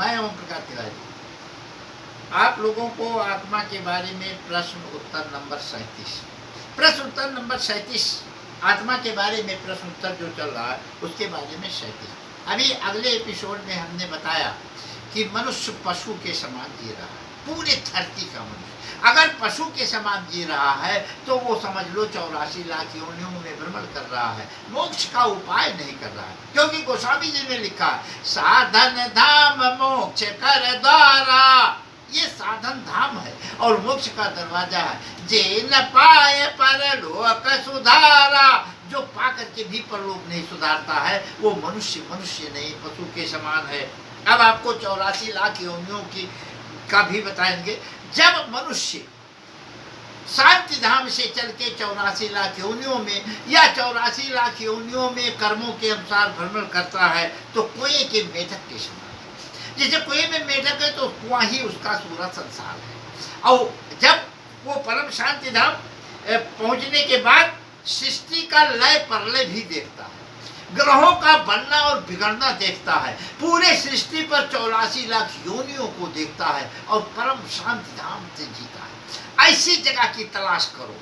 मैं ओम प्रकाश तिवारी आप लोगों को आत्मा के बारे में प्रश्न उत्तर नंबर 37 प्रश्न उत्तर नंबर 37 आत्मा के बारे में प्रश्न उत्तर जो चल रहा है उसके बारे में 37। अभी अगले एपिसोड में हमने बताया कि मनुष्य पशु के समान जी रहा है, पूरे धरती का मनुष्य अगर पशु के समान जी रहा है तो वो समझ लो 84 लाख योनियों में भ्रमण कर रहा है, मोक्ष का उपाय नहीं कर रहा है। क्योंकि गोस्वामी जी ने लिखा साधन धाम मोक्ष कर द्वारा, ये साधन धाम है और मोक्ष का दरवाजा है। जे न पाए परलोक सुधारा, जो पा करके भी परलोक नहीं सुधारता है वो मनुष्य मनुष्य नहीं, पशु के समान है। अब आपको 84 लाख योनियों की का भी बताएंगे। जब मनुष्य शांति धाम से चल के 84 लाख योनियों में या 84 लाख योनियों में कर्मों के अनुसार भ्रमण करता है तो कुएं के मेढक के समान है। जैसे कुएं में मेढक है तो कुआं ही उसका पूरा संसार है। और जब वो परम शांति धाम पहुंचने के बाद सृष्टि का लय प्रलय भी देखता है, ग्रहों का बनना और बिगड़ना देखता है, पूरे सृष्टि पर 84 लाख योनियों को देखता है और परम शांति धाम से जीता है। ऐसी जगह की तलाश करो,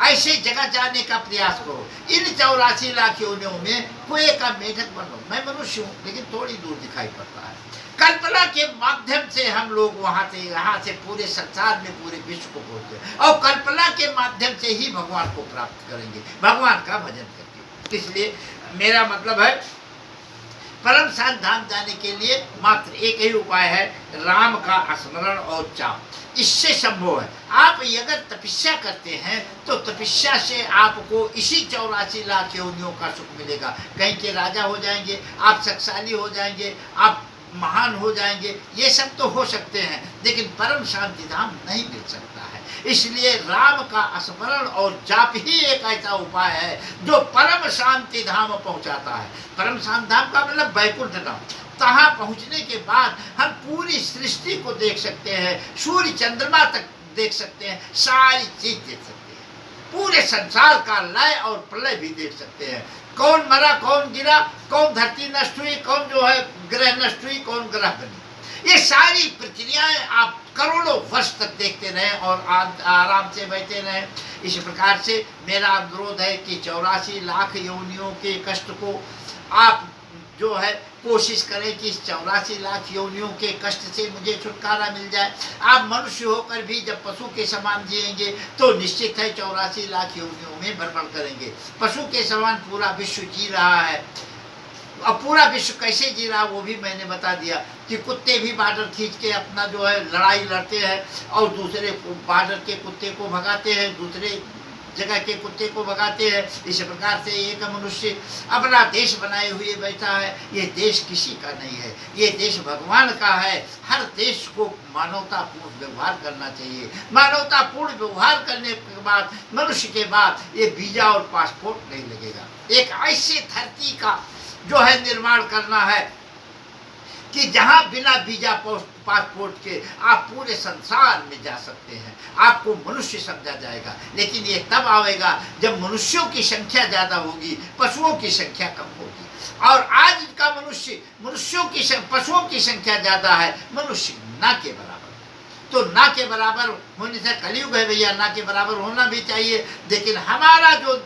ऐसे जगह जाने का प्रयास करो। इन 84 लाख योनियों में कुएं का मेढक बनो। मैं मनुष्य हूँ लेकिन थोड़ी दूर दिखाई पड़ता है। कल्पना के माध्यम से हम लोग वहां से यहाँ से पूरे संसार में पूरे विश्व को पहुंचते हैं और कल्पना के माध्यम से ही भगवान को प्राप्त करेंगे, भगवान का भजन करके। इसलिए मेरा मतलब है परम शांति धाम जाने के लिए मात्र एक ही उपाय है, राम का स्मरण और जाप। इससे संभव है। आप अगर तपस्या करते हैं तो तपस्या से आपको इसी 84 लाख योनियों का सुख मिलेगा। कहीं के राजा हो जाएंगे, आप शक्तिशाली हो जाएंगे, आप महान हो जाएंगे, ये सब तो हो सकते हैं लेकिन परम शांति धाम नहीं मिल सकता है। इसलिए राम का स्मरण और जाप ही एक ऐसा उपाय है जो परम शांति धाम पहुंचाता है। परम शांति धाम का मतलब वैकुंठ धाम। तहाँ पहुंचने के बाद हम पूरी सृष्टि को देख सकते हैं, सूर्य चंद्रमा तक देख सकते हैं, सारी चीज देख सकते हैं, पूरे संसार का लय और प्रलय भी देख सकते हैं। कौन मरा, कौन गिरा, कौन धरती नष्ट हुई, कौन जो है ग्रह नष्ट हुई, कौन ग्रह बनी, ये सारी प्रक्रियाएं आप करोड़ों वर्ष तक देखते रहें और आराम से बैठे रहें। इस प्रकार से मेरा अनुरोध है कि 84 लाख योनियों के कष्ट को आप जो है कोशिश करें कि इस 84 लाख योनियों के कष्ट से मुझे छुटकारा मिल जाए। आप मनुष्य होकर भी जब पशु के समान जिएंगे तो निश्चित है 84 लाख योनियों में भ्रमण करेंगे। पशु के समान पूरा विश्व जी रहा है। अब पूरा विश्व कैसे जी रहा वो भी मैंने बता दिया कि कुत्ते भी बॉर्डर खींच के अपना जो है लड़ाई लड़ते हैं और दूसरे बॉर्डर के कुत्ते को भगाते हैं, दूसरे जगह के कुत्ते को भगाते हैं। इस प्रकार से एक मनुष्य अपना देश बनाए हुए बैठा है। ये देश किसी का नहीं है, ये देश भगवान का है। हर देश को मानवतापूर्ण व्यवहार करना चाहिए। मानवतापूर्ण व्यवहार करने के बाद मनुष्य के बाद ये वीजा और पासपोर्ट नहीं लगेगा। एक ऐसी धरती का जो है निर्माण करना है कि जहां बिना वीजा पासपोर्ट के आप पूरे संसार में जा सकते हैं, आपको मनुष्य समझा जाएगा। लेकिन ये तब आएगा जब मनुष्यों की संख्या ज्यादा होगी, पशुओं की संख्या कम होगी। और आज का मनुष्यों की पशुओं की संख्या ज्यादा है, मनुष्य ना के बराबर। तो ना के बराबर होने से कलयुग है भैया, ना के बराबर होना भी चाहिए। लेकिन हमारा जो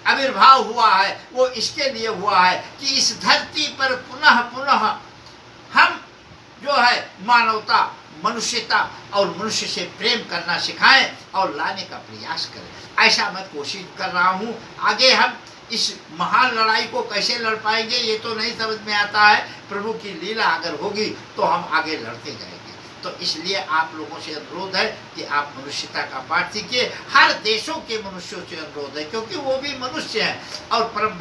आविर्भाव हुआ है वो इसके लिए हुआ है कि इस धरती पर पुनः पुनः हम जो है मानवता, मनुष्यता और मनुष्य से प्रेम करना सिखाएं और लाने का प्रयास करें। ऐसा मैं कोशिश कर रहा हूँ। आगे हम इस महान लड़ाई को कैसे लड़ पाएंगे ये तो नहीं समझ में आता है। प्रभु की लीला अगर होगी तो हम आगे लड़ते जाएंगे। तो इसलिए आप लोगों से अनुरोध है कि आप मनुष्यता का पाठ सीखिए। हर देशों के मनुष्यों से अनुरोध है क्योंकि वो भी मनुष्य हैं और परम